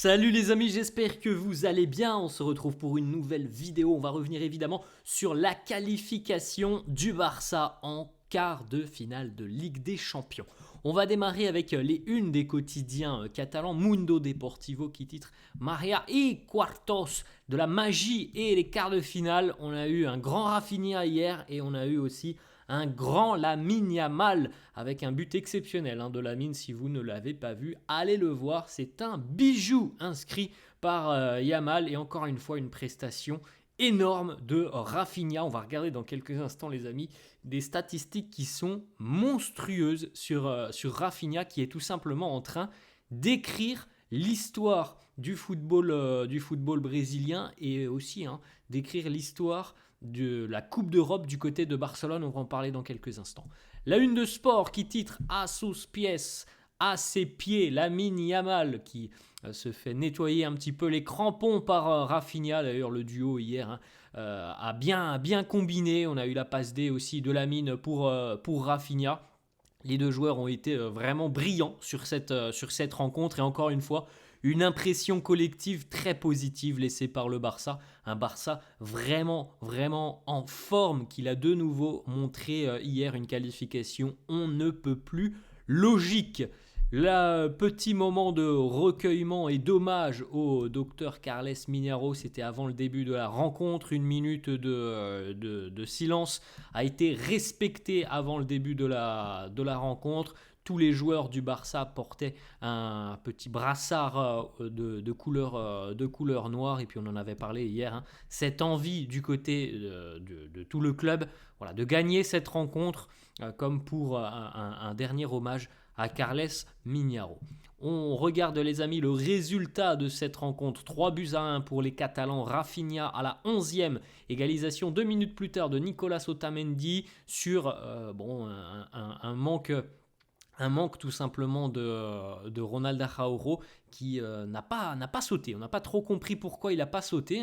Salut les amis, j'espère que vous allez bien. On se retrouve pour une nouvelle vidéo. On va revenir évidemment sur la qualification du Barça en quart de finale de Ligue des Champions. On va démarrer avec les unes des quotidiens catalans, Mundo Deportivo qui titre Maria y Quartos de la magie et les quarts de finale. On a eu un grand Rafinha hier et on a eu aussi un grand Lamine Yamal avec un but exceptionnel de Lamine. Si vous ne l'avez pas vu, allez le voir. C'est un bijou inscrit par Yamal et encore une fois une prestation énorme de Rafinha. On va regarder dans quelques instants les amis des statistiques qui sont monstrueuses sur Rafinha qui est tout simplement en train d'écrire l'histoire du football brésilien et aussi d'écrire l'histoire de la Coupe d'Europe du côté de Barcelone. On va en parler dans quelques instants. La une de sport qui titre A sus pies, à ses pieds, Lamine Yamal qui se fait nettoyer un petit peu les crampons par Rafinha. D'ailleurs le duo hier a bien combiné. On a eu la passe D aussi de Lamine pour Rafinha. Les deux joueurs ont été vraiment brillants sur cette rencontre et encore une fois une impression collective très positive laissée par le Barça. Un Barça vraiment en forme qu'il a de nouveau montré hier une qualification on ne peut plus logique. Le petit moment de recueillement et d'hommage au docteur Carles Miñaro, c'était avant le début de la rencontre. Une minute de silence a été respectée avant le début de la rencontre. Tous les joueurs du Barça portaient un petit brassard de couleur noire. Et puis on en avait parlé hier. Cette envie du côté de tout le club de gagner cette rencontre comme pour un dernier hommage à Carles Miñaro. On regarde les amis le résultat de cette rencontre. 3-1 pour les Catalans. Rafinha à la 11e. Égalisation 2 minutes plus tard de Nicolas Otamendi sur un manque tout simplement de Ronald Araujo qui n'a pas sauté. On n'a pas trop compris pourquoi il n'a pas sauté.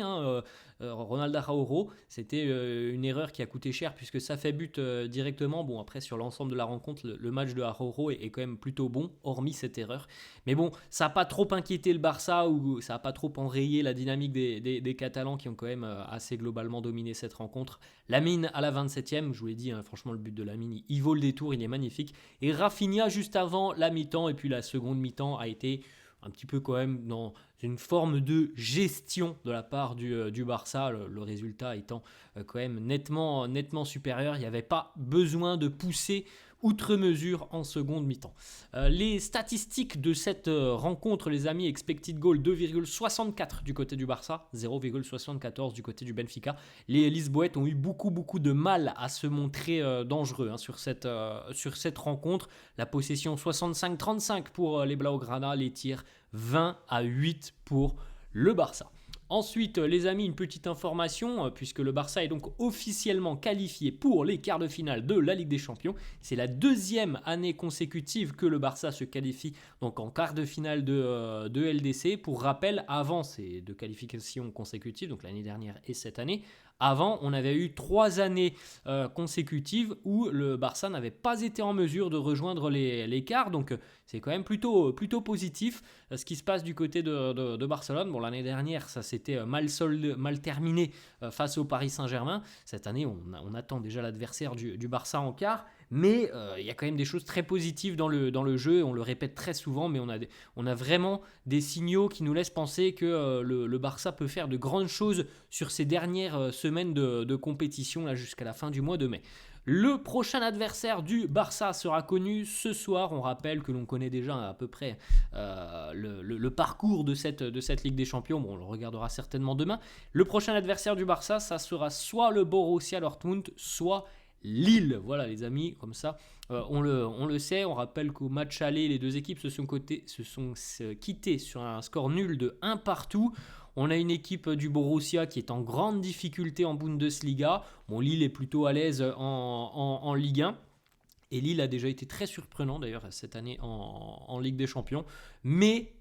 Ronald Araujo, c'était une erreur qui a coûté cher puisque ça fait but directement. Bon, après, sur l'ensemble de la rencontre, le match de Araujo est quand même plutôt bon, hormis cette erreur. Mais bon, ça n'a pas trop inquiété le Barça ou ça n'a pas trop enrayé la dynamique des Catalans qui ont quand même assez globalement dominé cette rencontre. Lamine à la 27e, je vous l'ai dit, franchement, le but de Lamine, il vaut le détour, il est magnifique. Et Rafinha juste avant la mi-temps, et puis la seconde mi-temps a été un petit peu quand même dans une forme de gestion de la part du Barça, le résultat étant quand même nettement supérieur. Il n'y avait pas besoin de pousser outre mesure en seconde mi-temps. Les statistiques de cette rencontre, les amis, expected goal 2,64 du côté du Barça, 0,74 du côté du Benfica. Les Lisboètes ont eu beaucoup de mal à se montrer dangereux sur cette rencontre. La possession 65-35 pour les Blaugrana, les tirs 20-8 pour le Barça. Ensuite, les amis, une petite information, puisque le Barça est donc officiellement qualifié pour les quarts de finale de la Ligue des Champions. C'est la deuxième année consécutive que le Barça se qualifie donc en quart de finale de LDC. Pour rappel, avant ces deux qualifications consécutives, donc l'année dernière et cette année, avant, on avait eu 3 années consécutives où le Barça n'avait pas été en mesure de rejoindre les quarts. Donc, c'est quand même plutôt positif ce qui se passe du côté de Barcelone. Bon, l'année dernière, ça s'était mal terminé face au Paris Saint-Germain. Cette année, on attend déjà l'adversaire du Barça en quart. Mais il y a quand même des choses très positives dans le jeu. On le répète très souvent, mais on a vraiment des signaux qui nous laissent penser que le Barça peut faire de grandes choses sur ces dernières semaines de compétition là, jusqu'à la fin du mois de mai. Le prochain adversaire du Barça sera connu ce soir. On rappelle que l'on connaît déjà à peu près le parcours de cette Ligue des Champions. Bon, on le regardera certainement demain. Le prochain adversaire du Barça, ça sera soit le Borussia Dortmund, soit Lille. Voilà les amis, comme ça on le sait. On rappelle qu'au match aller, les deux équipes se sont quittées sur un score nul de 1 partout. On a une équipe du Borussia qui est en grande difficulté en Bundesliga. Bon, Lille est plutôt à l'aise en Ligue 1. Et Lille a déjà été très surprenant d'ailleurs cette année en Ligue des Champions. Mais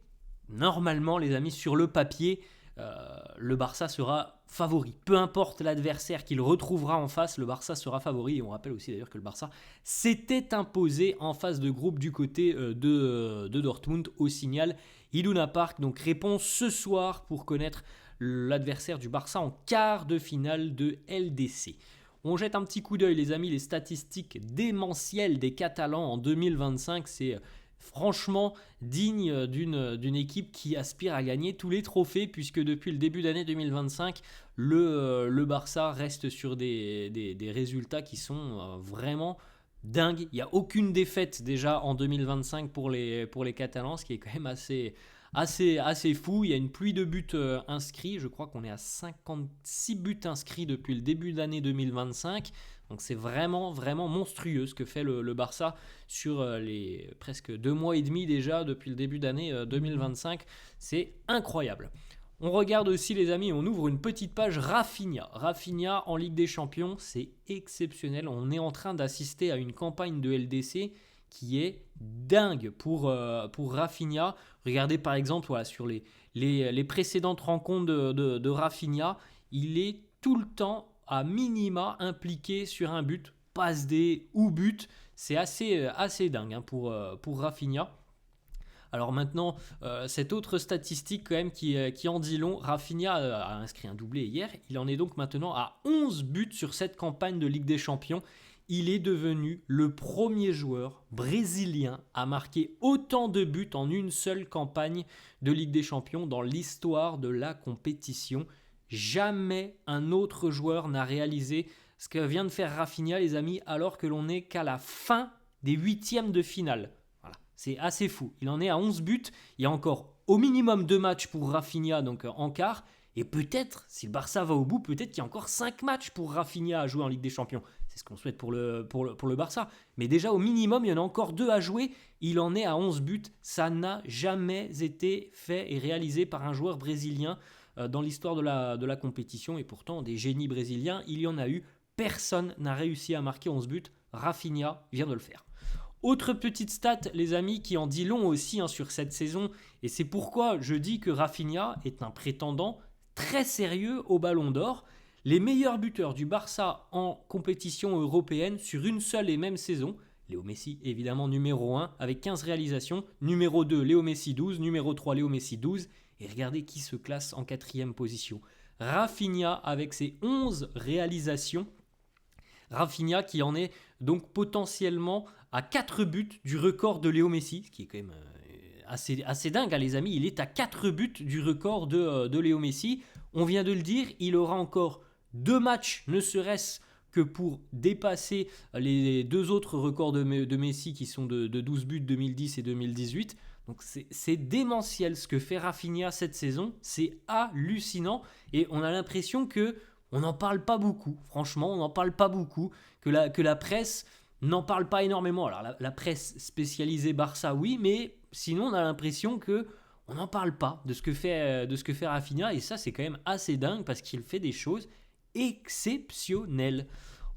normalement les amis, sur le papier, le Barça sera favori. Peu importe l'adversaire qu'il retrouvera en face, le Barça sera favori. Et on rappelle aussi d'ailleurs que le Barça s'était imposé en phase de groupe du côté de Dortmund au Signal Iduna Park donc répond ce soir pour connaître l'adversaire du Barça en quart de finale de LDC. On jette un petit coup d'œil les amis, les statistiques démentielles des Catalans en 2025, c'est franchement digne d'une équipe qui aspire à gagner tous les trophées, puisque depuis le début d'année 2025, le Barça reste sur des résultats qui sont vraiment dingues. Il n'y a aucune défaite déjà en 2025 pour les Catalans, ce qui est quand même assez fou. Il y a une pluie de buts inscrits. Je crois qu'on est à 56 buts inscrits depuis le début de l'année 2025. Donc c'est vraiment monstrueux ce que fait le Barça sur les presque 2 mois et demi déjà depuis le début d'année 2025. C'est incroyable. On regarde aussi les amis, on ouvre une petite page Rafinha. Rafinha en Ligue des Champions, c'est exceptionnel. On est en train d'assister à une campagne de LDC qui est dingue pour Rafinha. Regardez par exemple sur les précédentes rencontres de Rafinha, il est tout le temps à minima impliqué sur un but, passe D ou but. C'est assez dingue pour Rafinha. Alors maintenant, cette autre statistique quand même qui en dit long, Rafinha a inscrit un doublé hier, il en est donc maintenant à 11 buts sur cette campagne de Ligue des Champions. Il est devenu le premier joueur brésilien à marquer autant de buts en une seule campagne de Ligue des Champions dans l'histoire de la compétition. Jamais un autre joueur n'a réalisé ce que vient de faire Rafinha, les amis, alors que l'on n'est qu'à la fin des huitièmes de finale. Voilà, c'est assez fou. Il en est à 11 buts. Il y a encore au minimum 2 matchs pour Rafinha, donc en quart. Et peut-être, si le Barça va au bout, peut-être qu'il y a encore 5 matchs pour Rafinha à jouer en Ligue des Champions. C'est ce qu'on souhaite pour le Barça. Mais déjà, au minimum, il y en a encore 2 à jouer. Il en est à 11 buts. Ça n'a jamais été fait et réalisé par un joueur brésilien dans l'histoire de la compétition. Et pourtant, des génies brésiliens, il y en a eu. Personne n'a réussi à marquer 11 buts. Rafinha vient de le faire. Autre petite stat, les amis, qui en dit long aussi sur cette saison. Et c'est pourquoi je dis que Rafinha est un prétendant très sérieux au Ballon d'Or. Les meilleurs buteurs du Barça en compétition européenne sur une seule et même saison. Léo Messi, évidemment, numéro 1, avec 15 réalisations. Numéro 2, Léo Messi, 12. Numéro 3, Léo Messi, 12. Et regardez qui se classe en 4e position. Rafinha, avec ses 11 réalisations. Rafinha qui en est donc potentiellement à 4 buts du record de Léo Messi, ce qui est quand même assez dingue, les amis. Il est à 4 buts du record de Léo Messi. On vient de le dire, il aura encore 2 matchs, ne serait-ce que pour dépasser les 2 autres records de Messi qui sont de 12 buts 2010 et 2018. Donc c'est démentiel ce que fait Rafinha cette saison, c'est hallucinant et on a l'impression que on n'en parle pas beaucoup. Franchement, on n'en parle pas beaucoup, que la presse n'en parle pas énormément. Alors la presse spécialisée Barça, oui, mais sinon on a l'impression que on n'en parle pas de ce que fait Rafinha et ça c'est quand même assez dingue parce qu'il fait des choses exceptionnelles.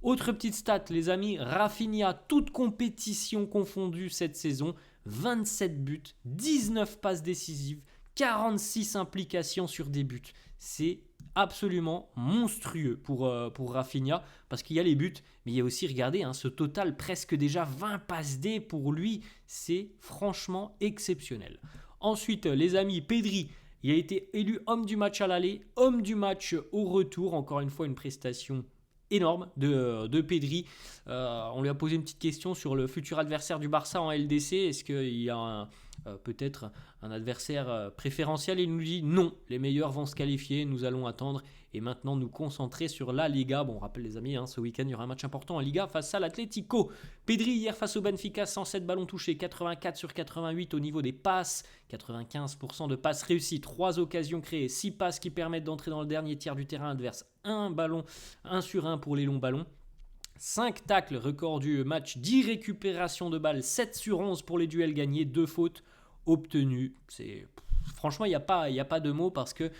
Autre petite stat, les amis, Rafinha, toute compétition confondue cette saison, 27 buts, 19 passes décisives, 46 implications sur des buts. C'est absolument monstrueux pour Rafinha parce qu'il y a les buts, mais il y a aussi, regardez, ce total presque déjà 20 passes D pour lui, c'est franchement exceptionnel. Ensuite, les amis, Pedri, il a été élu homme du match à l'aller, homme du match au retour, encore une fois une prestation énorme de Pedri. On lui a posé une petite question sur le futur adversaire du Barça en LDC. Est-ce qu'il y a peut-être un adversaire préférentiel? Il nous dit non, les meilleurs vont se qualifier, nous allons attendre et maintenant nous concentrer sur la Liga. Bon, on rappelle les amis, ce week-end il y aura un match important en Liga face à l'Atlético. Pedri hier face au Benfica, 107 ballons touchés, 84 sur 88 au niveau des passes, 95% de passes réussies, 3 occasions créées, 6 passes qui permettent d'entrer dans le dernier tiers du terrain adverse, 1 ballon, 1 sur 1 pour les longs ballons. 5 tacles, record du match, 10 récupérations de balles, 7 sur 11 pour les duels gagnés, 2 fautes obtenues. Franchement, il n'y a pas de mots parce que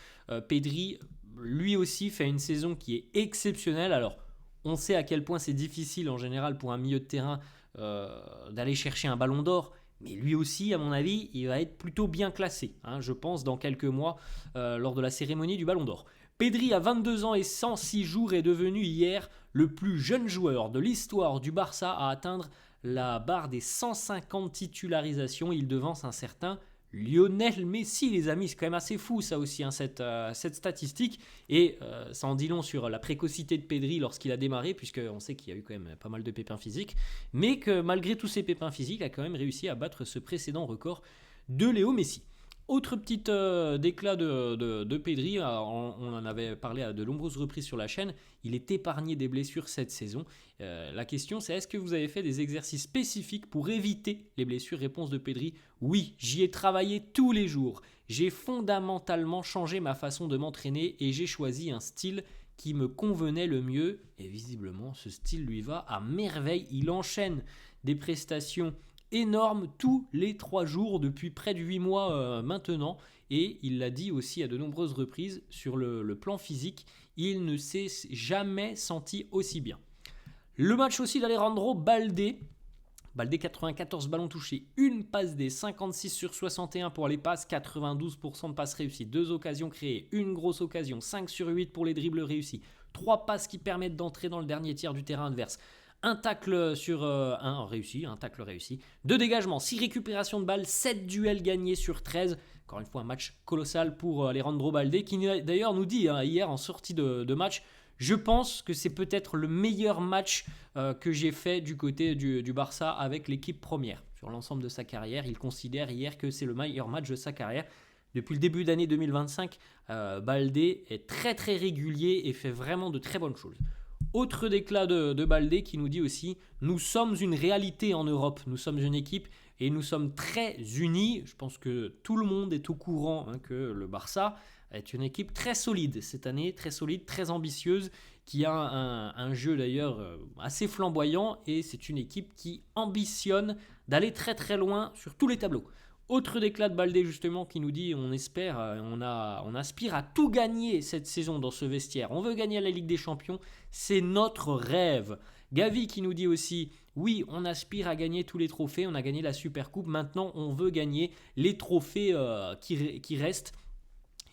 Pedri, lui aussi, fait une saison qui est exceptionnelle. Alors, on sait à quel point c'est difficile en général pour un milieu de terrain d'aller chercher un ballon d'or. Mais lui aussi, à mon avis, il va être plutôt bien classé, je pense, dans quelques mois, lors de la cérémonie du ballon d'or. Pedri, à 22 ans et 106 jours, est devenu hier le plus jeune joueur de l'histoire du Barça à atteindre la barre des 150 titularisations. Il devance un certain Lionel Messi, les amis. C'est quand même assez fou ça aussi, hein, cette statistique. Et ça en dit long sur la précocité de Pedri lorsqu'il a démarré, puisqu'on sait qu'il y a eu quand même pas mal de pépins physiques, mais que malgré tous ces pépins physiques, il a quand même réussi à battre ce précédent record de Léo Messi. Autre petite déclat de Pedri, on en avait parlé à de nombreuses reprises sur la chaîne, il est épargné des blessures cette saison. La question c'est, est-ce que vous avez fait des exercices spécifiques pour éviter les blessures? Réponse de Pedri, oui, j'y ai travaillé tous les jours. J'ai fondamentalement changé ma façon de m'entraîner et j'ai choisi un style qui me convenait le mieux. Et visiblement ce style lui va à merveille, il enchaîne des prestations énorme tous les 3 jours depuis près de 8 mois maintenant, et il l'a dit aussi à de nombreuses reprises, sur le plan physique il ne s'est jamais senti aussi bien. Le match aussi d'Alejandro Balde, 94 ballons touchés, une passe D, 56 sur 61 pour les passes, 92% de passes réussies, 2 occasions créées, une grosse occasion, 5 sur 8 pour les dribbles réussis, 3 passes qui permettent d'entrer dans le dernier tiers du terrain adverse, un tacle sur un tacle réussi, 2 dégagements, 6 récupérations de balles, 7 duels gagnés sur 13. Encore une fois, un match colossal pour Alejandro Balde, qui d'ailleurs nous dit hier en sortie de match, je pense que c'est peut-être le meilleur match que j'ai fait du côté du Barça avec l'équipe première. Sur l'ensemble de sa carrière, il considère hier que c'est le meilleur match de sa carrière. Depuis le début d'année 2025, Balde est très très régulier et fait vraiment de très bonnes choses. Autre déclat de Balde qui nous dit aussi, nous sommes une réalité en Europe, nous sommes une équipe et nous sommes très unis. Je pense que tout le monde est au courant que le Barça est une équipe très solide cette année, très solide, très ambitieuse, qui a un jeu d'ailleurs assez flamboyant, et c'est une équipe qui ambitionne d'aller très très loin sur tous les tableaux. Autre déclat de Balde justement qui nous dit, on espère, on aspire à tout gagner cette saison dans ce vestiaire. On veut gagner la Ligue des Champions, c'est notre rêve. Gavi qui nous dit aussi, oui, on aspire à gagner tous les trophées, on a gagné la Supercoupe, maintenant on veut gagner les trophées qui restent.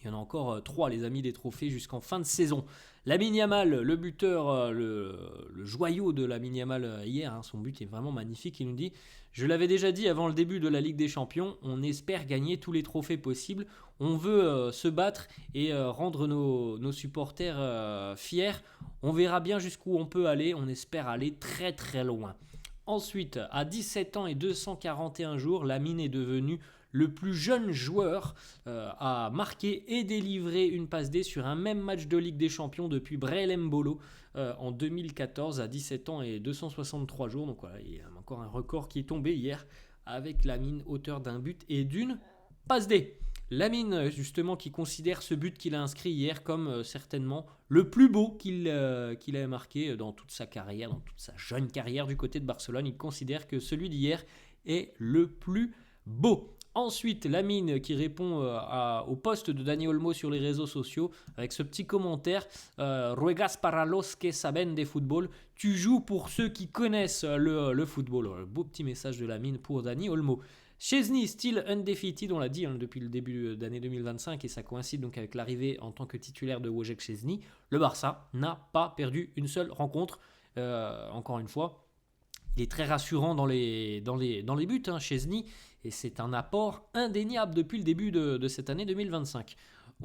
Il y en a encore 3 les amis, des trophées jusqu'en fin de saison. Lamine Yamal, le buteur, le joyau de Lamine Yamal hier, son but est vraiment magnifique. Il nous dit, je l'avais déjà dit avant le début de la Ligue des Champions, on espère gagner tous les trophées possibles. On veut se battre et rendre nos supporters fiers. On verra bien jusqu'où on peut aller, on espère aller très très loin. Ensuite, à 17 ans et 241 jours, Lamine est devenu le plus jeune joueur à marquer et délivrer une passe D sur un même match de Ligue des Champions depuis Breel Mbolo en 2014 à 17 ans et 263 jours. Donc voilà, il y a encore un record qui est tombé hier avec Lamine, auteur d'un but et d'une passe D. Lamine, justement, qui considère ce but qu'il a inscrit hier comme certainement le plus beau qu'il ait marqué dans toute sa carrière, dans toute sa jeune carrière du côté de Barcelone. Il considère que celui d'hier est le plus beau. Ensuite, Lamine qui répond au post de Dani Olmo sur les réseaux sociaux avec ce petit commentaire, Ruegas para los que saben de football. Tu joues pour ceux qui connaissent le football. Beau petit message de Lamine pour Dani Olmo. Szczęsny, still undefeated, on l'a dit depuis le début d'année 2025, et ça coïncide donc avec l'arrivée en tant que titulaire de Wojciech Szczęsny. Le Barça n'a pas perdu une seule rencontre. Encore une fois, il est très rassurant dans les buts, Szczęsny, et c'est un apport indéniable depuis le début de cette année 2025.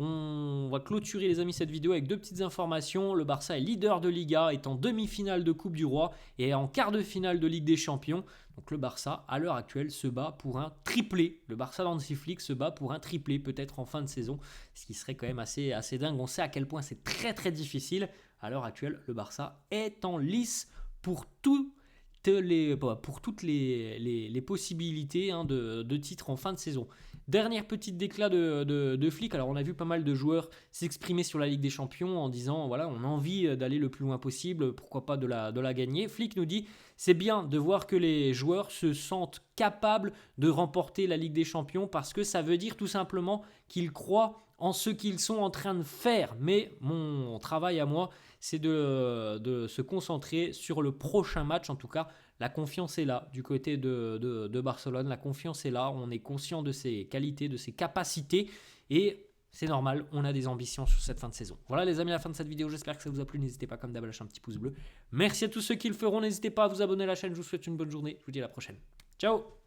On va clôturer les amis cette vidéo avec 2 petites informations. Le Barça est leader de Liga, est en demi-finale de Coupe du Roi et en quart de finale de Ligue des Champions. Donc le Barça à l'heure actuelle se bat pour un triplé. Le Barça d'Hansi Flick se bat pour un triplé peut-être en fin de saison, ce qui serait quand même assez dingue. On sait à quel point c'est très très difficile. À l'heure actuelle, le Barça est en lice pour toutes les possibilités de titres en fin de saison. Dernière petite déclat de Flick. Alors on a vu pas mal de joueurs s'exprimer sur la Ligue des Champions en disant voilà, on a envie d'aller le plus loin possible, pourquoi pas de la gagner. Flick nous dit c'est bien de voir que les joueurs se sentent capables de remporter la Ligue des Champions parce que ça veut dire tout simplement qu'ils croient en ce qu'ils sont en train de faire. Mais mon travail à moi, c'est de se concentrer sur le prochain match. En tout cas, la confiance est là du côté de Barcelone. La confiance est là. On est conscient de ses qualités, de ses capacités. Et c'est normal, on a des ambitions sur cette fin de saison. Voilà les amis, la fin de cette vidéo. J'espère que ça vous a plu. N'hésitez pas comme d'hab à lâcher un petit pouce bleu. Merci à tous ceux qui le feront. N'hésitez pas à vous abonner à la chaîne. Je vous souhaite une bonne journée. Je vous dis à la prochaine. Ciao!